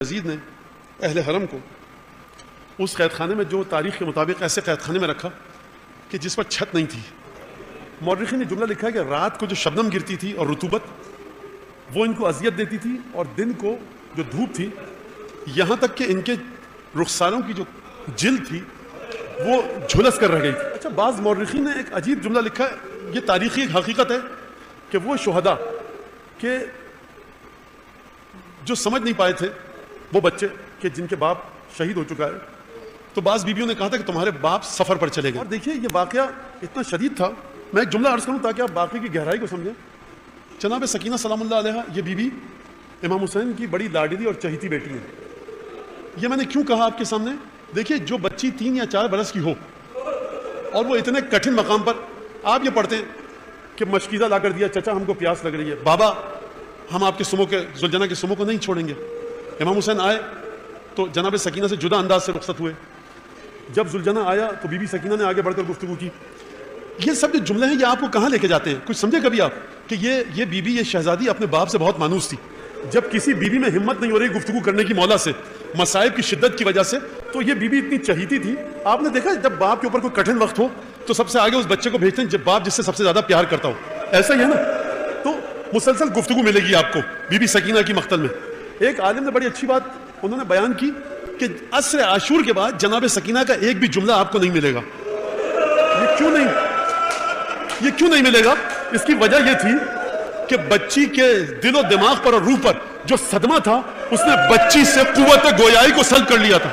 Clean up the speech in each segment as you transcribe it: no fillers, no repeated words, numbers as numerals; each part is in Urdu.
یزید نے اہل حرم کو اس قید خانے میں، جو تاریخ کے مطابق ایسے قید خانے میں رکھا کہ جس پر چھت نہیں تھی. مورخین نے جملہ لکھا ہے کہ رات کو جو شبنم گرتی تھی اور رطوبت وہ ان کو اذیت دیتی تھی، اور دن کو جو دھوپ تھی یہاں تک کہ ان کے رخساروں کی جو جلد تھی وہ جھلس کر رہ گئی تھی. اچھا، بعض مورخین نے ایک عجیب جملہ لکھا ہے، یہ تاریخی ایک حقیقت ہے کہ وہ شہداء کہ جو سمجھ نہیں پائے تھے، وہ بچے کہ جن کے باپ شہید ہو چکا ہے، تو بعض بیویوں نے کہا تھا کہ تمہارے باپ سفر پر چلے گئے. اور دیکھیے یہ واقعہ اتنا شدید تھا. میں ایک جملہ عرض کروں تاکہ آپ باقی کی گہرائی کو سمجھیں. جناب سکینہ سلام اللہ علیہ، یہ بیوی امام حسین کی بڑی لاڈلی اور چہیتی بیٹی ہے. یہ میں نے کیوں کہا آپ کے سامنے؟ دیکھیے، جو بچی 3 یا 4 برس کی ہو اور وہ اتنے کٹھن مقام پر، آپ یہ پڑھتے ہیں کہ مشکیزہ لا کر دیا، چچا ہم کو پیاس لگ رہی ہے، بابا ہم آپ کے سمو کے زلجنہ کے سمو کو نہیں چھوڑیں گے. امام حسین آئے تو جناب سکینہ سے جدا انداز سے رخصت ہوئے. جب زلجنہ آیا تو بی بی سکینہ نے آگے بڑھ کر گفتگو کی. یہ سب جو جملے ہیں یہ آپ کو کہاں لے کے جاتے ہیں؟ کچھ سمجھے کبھی آپ کہ یہ بی بی، یہ شہزادی اپنے باپ سے بہت مانوس تھی. جب کسی بی بی میں ہمت نہیں ہو رہی گفتگو کرنے کی مولا سے، مصائب کی شدت کی وجہ سے، تو یہ بی بی اتنی چہیتی تھی. آپ نے دیکھا جب باپ کے اوپر کوئی کٹھن وقت ہو تو سب سے آگے اس بچے کو بھیجتے ہیں جب باپ جس سے سب سے زیادہ پیار کرتا ہو. ایسا ہی ہے نا؟ تو مسلسل گفتگو ملے گی آپ کو بی بی سکینہ کی مقتل میں. ایک عالم نے بڑی اچھی بات انہوں نے بیان کی کہ عصر عاشور کے بعد جناب سکینہ کا ایک بھی جملہ آپ کو نہیں ملے گا. یہ کیوں نہیں ملے گا؟ اس کی وجہ یہ تھی کہ بچی کے دل و دماغ پر اور روح پر جو صدمہ تھا، اس نے بچی سے قوت گویائی کو سلب کر لیا تھا.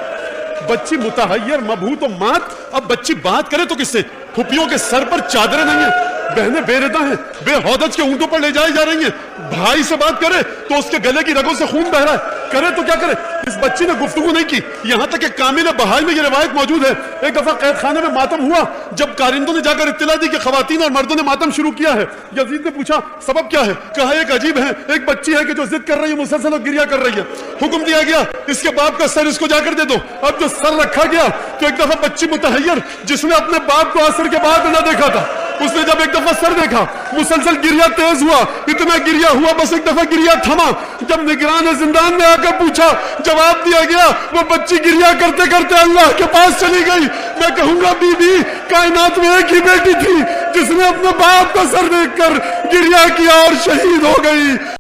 بچی متحیر، مبہوت و مات. اب بچی بات کرے تو کس سے؟ پھپھیوں کے سر پر چادریں نہیں ہیں، بہنیں بے ردا ہیں، بے ہودج کے اونٹوں پر لے جائی جا رہی ہیں. بھائی سے بات کرے تو اس کے گلے کی رگوں سے خون بہ رہا ہے. کرے تو کیا کرے؟ اس بچی نے گفتگو نہیں کی. یہاں تک کہ کامل بہائی میں یہ روایت موجود ہے، ایک دفعہ قید خانے میں ماتم ہوا. جب کارندوں نے جا کر اطلاع دی کہ خواتین اور مردوں نے ماتم شروع کیا ہے، یزید نے پوچھا سبب کیا ہے؟ کہا ایک عجیب ہے، ایک بچی ہے کہ جو ضد کر رہی ہے، مسلسل اور گریہ کر رہی ہے. حکم دیا گیا اس کے باپ کا سر اس کو جا کر دے دو. اب جو سر رکھا گیا تو ایک دفعہ بچی متحیر، جس نے اپنے باپ کو عصر کے بعد نہ دیکھا تھا، اس نے جب ایک دفعہ سر دیکھا، مسلسل گریہ تیز ہوا، اتنا گریہ ہوا بس ایک دفعہ گریہ تھما. جب نگران زندان نے آ کر پوچھا، جواب دیا گیا، وہ بچی گریہ کرتے کرتے اللہ کے پاس چلی گئی. میں کہوں گا بی بی کائنات میں ایک ہی بیٹی تھی جس نے اپنے باپ کا سر دیکھ کر گریہ کیا اور شہید ہو گئی.